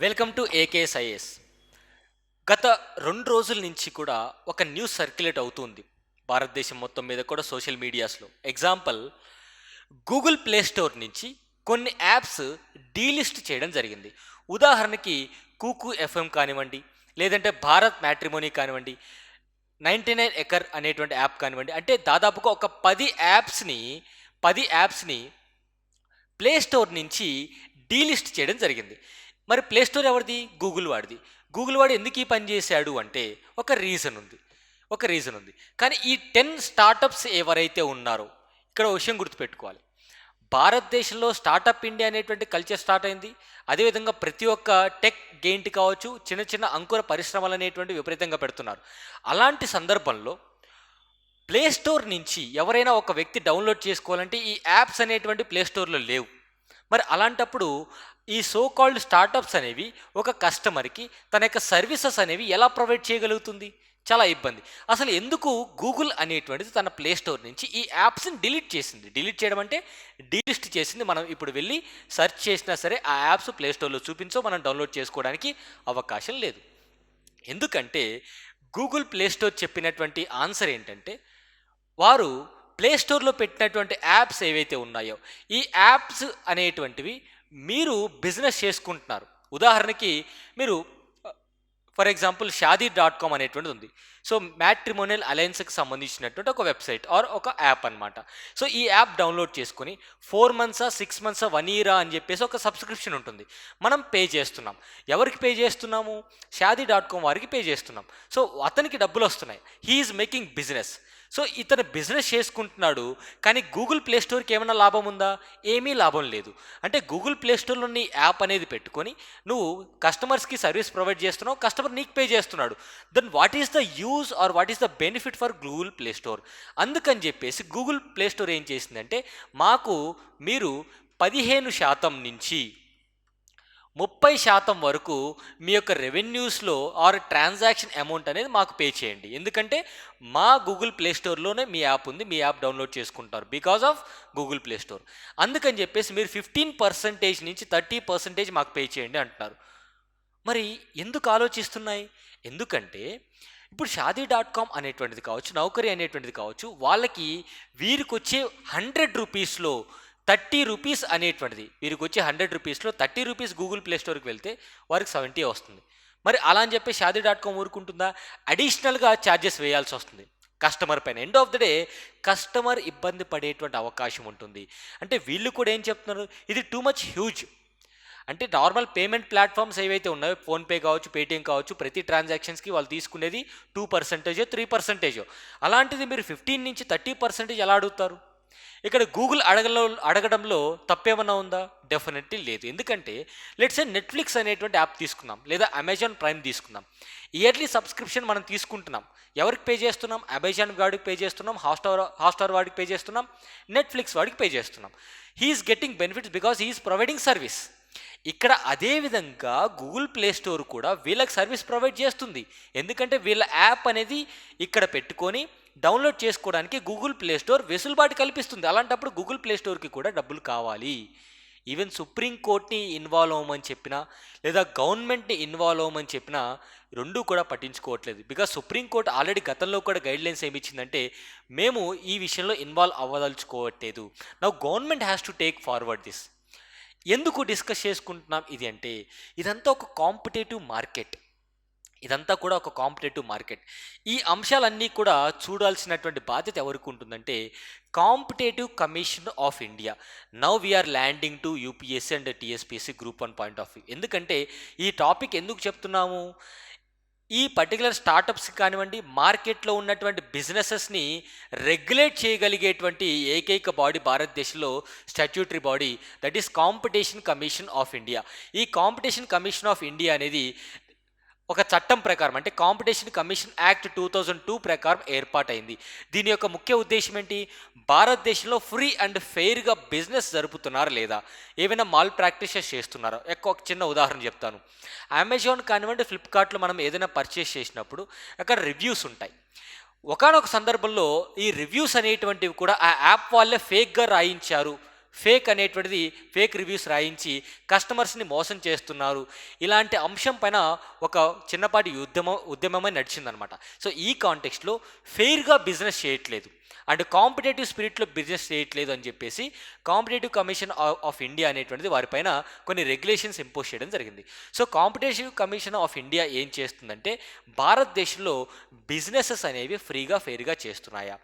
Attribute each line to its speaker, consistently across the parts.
Speaker 1: Welcome to ఏకేఎస్ఐఎస్. గత 2 రోజుల నుంచి కూడా ఒక న్యూస్ సర్క్యులేట్ అవుతుంది భారతదేశం మొత్తం మీద కూడా సోషల్ మీడియాస్లో. ఎగ్జాంపుల్, గూగుల్ ప్లే స్టోర్ నుంచి కొన్ని యాప్స్ డీలిస్ట్ చేయడం జరిగింది. ఉదాహరణకి కూకు ఎఫ్ఎం కానివ్వండి, లేదంటే భారత్ మ్యాట్రిమోనీ కానివ్వండి, 99 ఎకర్ అనేటువంటి యాప్ కానివ్వండి, అంటే దాదాపుగా ఒక 10 యాప్స్ని ప్లే స్టోర్ నుంచి డీలిస్ట్ చేయడం జరిగింది. మరి ప్లే స్టోర్ ఎవరిది? గూగుల్ వాడిది. గూగుల్ వాడు ఎందుకు ఈ పని చేశాడు అంటే ఒక రీజన్ ఉంది. కానీ ఈ 10 స్టార్టప్స్ ఎవరైతే ఉన్నారో, ఇక్కడ ఒక విషయం గుర్తుపెట్టుకోవాలి. భారతదేశంలో స్టార్టప్ ఇండియా అనేటువంటి కల్చర్ స్టార్ట్ అయింది. అదేవిధంగా ప్రతి ఒక్క టెక్ గెయింట్ కావచ్చు, చిన్న చిన్న అంకుర పరిశ్రమలు అనేటువంటి విపరీతంగా పెడుతున్నారు. అలాంటి సందర్భంలో ప్లే స్టోర్ నుంచి ఎవరైనా ఒక వ్యక్తి డౌన్లోడ్ చేసుకోవాలంటే ఈ యాప్స్ అనేటువంటి ప్లే స్టోర్లో లేవు. మరి అలాంటప్పుడు ఈ సో కాల్డ్ స్టార్టప్స్ అనేవి ఒక కస్టమర్కి తన యొక్క సర్వీసెస్ అనేవి ఎలా ప్రొవైడ్ చేయగలుగుతుంది? చాలా ఇబ్బంది. అసలు ఎందుకు గూగుల్ అనేటువంటిది తన ప్లే స్టోర్ నుంచి ఈ యాప్స్ని డిలీట్ చేసింది? డిలీట్ చేయడం అంటే డీలిస్ట్ చేసింది. మనం ఇప్పుడు వెళ్ళి సెర్చ్ చేసినా సరే ఆ యాప్స్ ప్లే స్టోర్లో చూపించో మనం డౌన్లోడ్ చేసుకోవడానికి అవకాశం లేదు. ఎందుకంటే గూగుల్ ప్లే స్టోర్ చెప్పినటువంటి ఆన్సర్ ఏంటంటే, వారు ప్లే స్టోర్లో పెట్టినటువంటి యాప్స్ ఏవైతే ఉన్నాయో ఈ యాప్స్ అనేటువంటివి మీరు బిజినెస్ చేసుకుంటున్నారు. ఉదాహరణకి మీరు ఫర్ ఎగ్జాంపుల్ షాదీ.com అనేటువంటిది ఉంది. సో మ్యాట్రిమోనియల్ అలయన్స్కి సంబంధించినటువంటి ఒక వెబ్సైట్ ఆర్ ఒక యాప్ అనమాట. సో ఈ యాప్ డౌన్లోడ్ చేసుకుని 4 మంత్సా 6 మంత్సా 1 ఇయరా అని చెప్పేసి ఒక సబ్స్క్రిప్షన్ ఉంటుంది. మనం పే చేస్తున్నాం. ఎవరికి పే చేస్తున్నాము? షాదీ.com వారికి పే చేస్తున్నాం. సో అతనికి డబ్బులు వస్తున్నాయి. He's making business. సో ఇతను బిజినెస్ చేసుకుంటున్నాడు. కానీ గూగుల్ ప్లే స్టోర్కి ఏమైనా లాభం ఉందా? ఏమీ లాభం లేదు. అంటే గూగుల్ ప్లే స్టోర్లో నీ యాప్ అనేది పెట్టుకొని నువ్వు కస్టమర్స్కి సర్వీస్ ప్రొవైడ్ చేస్తున్నావు, కస్టమర్ నీకు పే చేస్తున్నాడు. Then what is the use or what is the benefit for Google play Store? అందుకని చెప్పేసి గూగుల్ ప్లే స్టోర్ ఏం చేసిందంటే, మాకు మీరు 15% నుంచి 30% వరకు మీ యొక్క రెవెన్యూస్లో ఆర్ ట్రాన్సాక్షన్ అమౌంట్ అనేది మాకు పే చేయండి. ఎందుకంటే మా గూగుల్ ప్లే స్టోర్లోనే మీ యాప్ ఉంది, మీ యాప్ డౌన్లోడ్ చేసుకుంటారు because of Google play Store. అందుకని చెప్పేసి మీరు 15% నుంచి 30% మాకు పే చేయండి అంటున్నారు. మరి ఎందుకు ఆలోచిస్తున్నాయి? ఎందుకంటే ఇప్పుడు షాదీ.com అనేటువంటిది కావచ్చు, నౌకరీ అనేటువంటిది కావచ్చు, వాళ్ళకి వీరికి వచ్చే 100 రూపీస్లో 30 రూపీస్ అనేటువంటిది, వీరికి వచ్చే 100 రూపీస్లో 30 రూపీస్ గూగుల్ ప్లే స్టోర్కి వెళ్తే వారికి 70 వస్తుంది. మరి అలా అని చెప్పి షాదీ.com ఊరుకుంటుందా? అడిషనల్గా ఛార్జెస్ వేయాల్సి వస్తుంది కస్టమర్ పైన. End of the day customer ఇబ్బంది పడేటువంటి అవకాశం ఉంటుంది. అంటే వీళ్ళు కూడా ఏం చెప్తున్నారు, ఇది టూ మచ్ హ్యూజ్. అంటే నార్మల్ పేమెంట్ ప్లాట్ఫామ్స్ ఏవైతే ఉన్నాయో, ఫోన్పే కావచ్చు, పేటిఎం కావచ్చు, ప్రతి ట్రాన్సాక్షన్స్కి వాళ్ళు తీసుకునేది 2%, 3%. అలాంటిది మీరు 15 నుంచి 30% ఎలా అడుగుతారు? ఇక్కడ గూగుల్ అడగడంలో తప్పేమన్నా ఉందా? డెఫినెట్లీ లేదు. ఎందుకంటే లెట్స్ సే నెట్ఫ్లిక్స్ అనేటువంటి యాప్ తీసుకుందాం, లేదా అమెజాన్ ప్రైమ్ తీసుకుందాం. ఇయర్లీ సబ్స్క్రిప్షన్ మనం తీసుకుంటున్నాం. ఎవరికి పే చేస్తున్నాం? అమెజాన్ వాడికి పే చేస్తున్నాం, హాట్స్టార్ వాడికి పే చేస్తున్నాం, నెట్ఫ్లిక్స్ వాడికి పే చేస్తున్నాం. He's getting benefits because he's providing service. ఇక్కడ అదే విధంగా గూగుల్ ప్లే స్టోర్ కూడా వీళ్ళకి సర్వీస్ ప్రొవైడ్ చేస్తుంది. ఎందుకంటే వీళ్ళ యాప్ అనేది ఇక్కడ పెట్టుకొని డౌన్లోడ్ చేసుకోవడానికి గూగుల్ ప్లే స్టోర్ వెసులుబాటు కల్పిస్తుంది. అలాంటప్పుడు గూగుల్ ప్లే స్టోర్కి కూడా డబ్బులు కావాలి. ఈవెన్ సుప్రీంకోర్టుని ఇన్వాల్వ్ అవ్వమని చెప్పినా, లేదా గవర్నమెంట్ని ఇన్వాల్వ్ అవ్వమని చెప్పినా రెండూ కూడా పట్టించుకోవట్లేదు. బికాజ్ సుప్రీంకోర్టు ఆల్రెడీ గతంలో కూడా గైడ్లైన్స్ ఏమి ఇచ్చిందంటే, మేము ఈ విషయంలో ఇన్వాల్వ్ అవ్వదలుచుకోవట్లేదు. Now government has to take forward this. ఎందుకు డిస్కస్ చేసుకుంటున్నాం ఇది అంటే, ఇదంతా ఒక కాంపిటేటివ్ మార్కెట్. ఈ అంశాలన్నీ కూడా చూడాల్సినటువంటి బాధ్యత ఎవరికి ఉంటుందంటే, Competitive Commission of India. Now we're landing to UPSC and TSPSC group 1 point of view. ఎందుకంటే ఈ టాపిక్ ఎందుకు చెప్తున్నాము, ఈ పర్టికులర్ స్టార్టప్స్ కానివ్వండి, మార్కెట్లో ఉన్నటువంటి బిజినెసెస్ని రెగ్యులేట్ చేయగలిగేటువంటి ఏకైక బాడీ భారతదేశంలో statutory body, that is competition commission of India. ఈ కాంపిటీషన్ కమిషన్ ఆఫ్ ఇండియా అనేది ఒక చట్టం ప్రకారం, అంటే కాంపిటీషన్ కమిషన్ యాక్ట్ 2002 ప్రకారం ఏర్పాటైంది. దీని యొక్క ముఖ్య ఉద్దేశం ఏంటి? భారతదేశంలో ఫ్రీ అండ్ ఫెయిర్గా బిజినెస్ జరుపుతున్నారా లేదా, ఏవైనా మాల్ ప్రాక్టీసెస్ చేస్తున్నారా? ఒక చిన్న ఉదాహరణ చెప్తాను. అమెజాన్ కానివ్వండి, ఫ్లిప్కార్ట్లో మనం ఏదైనా పర్చేస్ చేసినప్పుడు అక్కడ రివ్యూస్ ఉంటాయి. ఒకానొక సందర్భంలో ఈ రివ్యూస్ అనేటువంటివి కూడా ఆ యాప్ వాళ్ళే ఫేక్గా రాయించారు, ఫేక్ అనేటువంటిది ఫేక్ రివ్యూస్ రాయించి కస్టమర్స్ని మోసం చేస్తున్నారు. ఇలాంటి అంశం పైన ఒక చిన్నపాటి ఉద్యమమే నడిచిందనమాట. సో ఈ కాంటెక్స్ట్లో ఫెయిర్గా బిజినెస్ చేయట్లేదు అండ్ కాంపిటేటివ్ స్పిరిట్లో బిజినెస్ చేయట్లేదు అని చెప్పేసి కాంపిటేటివ్ కమిషన్ ఆఫ్ ఇండియా అనేటువంటిది వారిపైన కొన్ని రెగ్యులేషన్స్ ఇంపోజ్ చేయడం జరిగింది. So competitive Commission of India ఏం చేస్తుందంటే భారతదేశంలో బిజినెసెస్ అనేవి ఫ్రీగా ఫెయిర్గా చేస్తున్నాయా,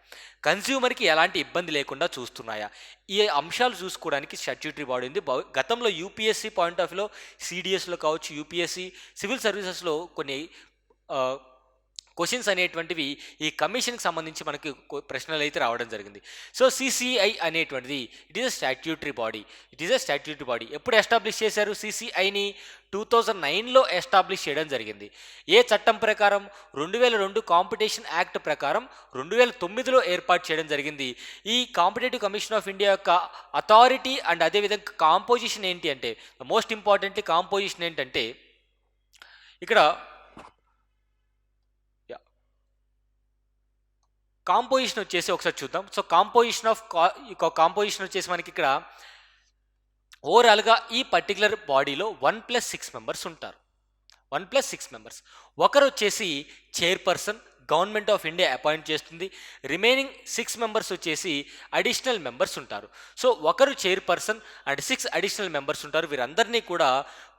Speaker 1: కన్స్యూమర్కి ఎలాంటి ఇబ్బంది లేకుండా చూస్తున్నాయా, ఈ అంశాలు చూసుకోవడానికి స్టాట్యూటరీ బాడీ ఉంది. గతంలో యూపీఎస్సీ పాయింట్ ఆఫ్ వ్యూలో సిడిఎస్లో కావచ్చు, యూపీఎస్సీ సివిల్ సర్వీసెస్లో కొన్ని క్వశ్చన్స్ అనేటువంటివి ఈ కమిషన్కి సంబంధించి మనకి ప్రశ్నలు అయితే రావడం జరిగింది. సో సిసిఐ అనేటువంటిది it is a statutory body. ఎప్పుడు ఎస్టాబ్లిష్ చేశారు? సిసిఐని 2009లో ఎస్టాబ్లిష్ చేయడం జరిగింది. ఏ చట్టం ప్రకారం? 2002 కాంపిటీషన్ యాక్ట్ ప్రకారం 2009లో ఏర్పాటు చేయడం జరిగింది. ఈ కాంపిటేటివ్ కమిషన్ ఆఫ్ ఇండియా యొక్క అథారిటీ అండ్ అదేవిధంగా కాంపోజిషన్ ఏంటి అంటే, మోస్ట్ ఇంపార్టెంట్లీ కాంపోజిషన్ ఏంటంటే ఇక్కడ కాంపోజిషన్ వచ్చేసి ఒకసారి చూద్దాం. సో కాంపోజిషన్ వచ్చేసి మనకి ఇక్కడ ఓవరాల్గా ఈ పర్టికులర్ బాడీలో 1+6 మెంబర్స్ ఉంటారు. 1+6 మెంబర్స్. ఒకరు వచ్చేసి chairperson, government of India appoint చేస్తుంది. రిమైనింగ్ 6 మెంబర్స్ వచ్చేసి అడిషనల్ మెంబర్స్ ఉంటారు. సో ఒకరు చైర్పర్సన్ అండ్ 6 అడిషనల్ మెంబర్స్ ఉంటారు. వీరందరినీ కూడా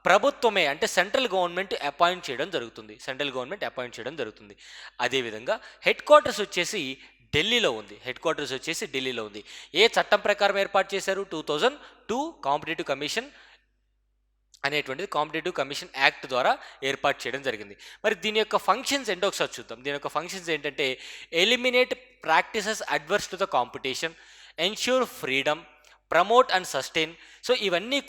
Speaker 1: ప్రభుత్వమే అంటే సెంట్రల్ గవర్నమెంట్ అపాయింట్ చేయడం జరుగుతుంది. అదేవిధంగా హెడ్ క్వార్టర్స్ వచ్చేసి ఢిల్లీలో ఉంది. ఏ చట్టం ప్రకారం ఏర్పాటు చేశారు? 2002 కాంపిటేటివ్ కమిషన్ యాక్ట్ ద్వారా ఏర్పాటు చేయడం జరిగింది. మరి దీని యొక్క ఫంక్షన్స్ ఏంటో ఒకసారి చూద్దాం. దీని యొక్క ఫంక్షన్స్ ఏంటంటే eliminate practices adverse to the competition, ensure freedom, promote and sustain. So ఇవన్నీ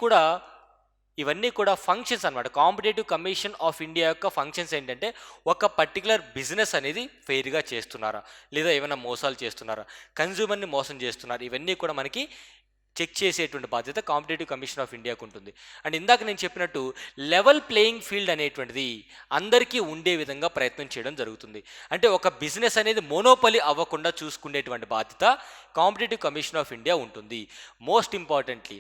Speaker 1: కూడా ఫంక్షన్స్ అనమాట. కాంపిటేటివ్ కమిషన్ ఆఫ్ ఇండియా యొక్క ఫంక్షన్స్ ఏంటంటే ఒక పర్టికులర్ బిజినెస్ అనేది ఫెయిర్గా చేస్తున్నారా, లేదా ఏమైనా మోసాలు చేస్తున్నారా, కన్జ్యూమర్ని మోసం చేస్తున్నారా, ఇవన్నీ కూడా మనకి చెక్ చేసేటువంటి బాధ్యత కాంపిటేటివ్ కమిషన్ ఆఫ్ ఇండియాకు ఉంటుంది. అండ్ ఇందాక నేను చెప్పినట్టు లెవెల్ ప్లేయింగ్ ఫీల్డ్ అనేటువంటిది అందరికీ ఉండే విధంగా ప్రయత్నం చేయడం జరుగుతుంది. అంటే ఒక బిజినెస్ అనేది మోనోపలి అవ్వకుండా చూసుకునేటువంటి బాధ్యత కాంపిటేటివ్ కమిషన్ ఆఫ్ ఇండియా ఉంటుంది. మోస్ట్ ఇంపార్టెంట్లీ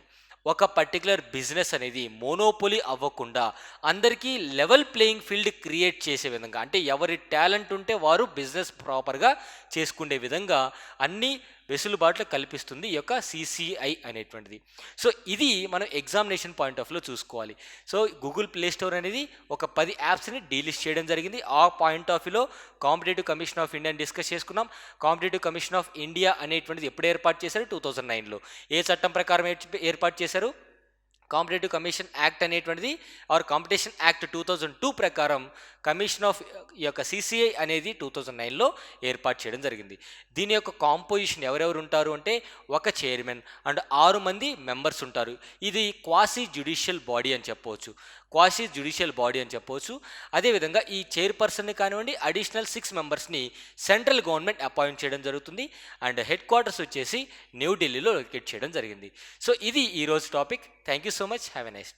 Speaker 1: ఒక పర్టికులర్ బిజినెస్ అనేది మోనోపొలి అవ్వకుండా అందరికీ లెవెల్ ప్లేయింగ్ ఫీల్డ్ క్రియేట్ చేసే విధంగా, అంటే ఎవరి టాలెంట్ ఉంటే వారు బిజినెస్ ప్రాపర్గా చేసుకునే విధంగా అన్ని వెసులుబాట్లు కల్పిస్తుంది ఈ యొక్క సిసిఐ అనేటువంటిది. సో ఇది మనం ఎగ్జామినేషన్ పాయింట్ ఆఫ్ వ్యూలో చూసుకోవాలి. సో గూగుల్ ప్లే స్టోర్ అనేది ఒక 10 యాప్స్ని డీలిస్ట్ చేయడం జరిగింది. ఆ పాయింట్ ఆఫ్ వ్యూలో కాంపిటేటివ్ కమిషన్ ఆఫ్ ఇండియాని డిస్కస్ చేసుకున్నాం. కాంపిటేటివ్ కమిషన్ ఆఫ్ ఇండియా అనేటువంటిది ఎప్పుడు ఏర్పాటు చేశారు? 2009లో. ఏ చట్టం ప్రకారం ఏర్పాటు చేశారు? కాంపిటేటివ్ కమిషన్ యాక్ట్ అనేటువంటిది ఆర్ కాంపిటీషన్ యాక్ట్ 2002 ప్రకారం కమిషన్ ఆఫ్ ఈ యొక్క సిసిఐ అనేది 2009లో ఏర్పాటు చేయడం జరిగింది. దీని యొక్క కాంపోజిషన్ ఎవరెవరు ఉంటారు అంటే ఒక చైర్మన్ అండ్ 6 మంది మెంబర్స్ ఉంటారు. ఇది క్వాసీ జ్యుడిషియల్ బాడీ అని చెప్పవచ్చు. అదేవిధంగా ఈ చైర్పర్సన్ని కానివ్వండి, అడిషనల్ 6 మెంబర్స్ని సెంట్రల్ గవర్నమెంట్ అపాయింట్ చేయడం జరుగుతుంది. అండ్ హెడ్ క్వార్టర్స్ వచ్చేసి న్యూఢిల్లీలో లొకేట్ చేయడం జరిగింది. సో ఇది ఈరోజు topic. Thank you so much. Have a nice day.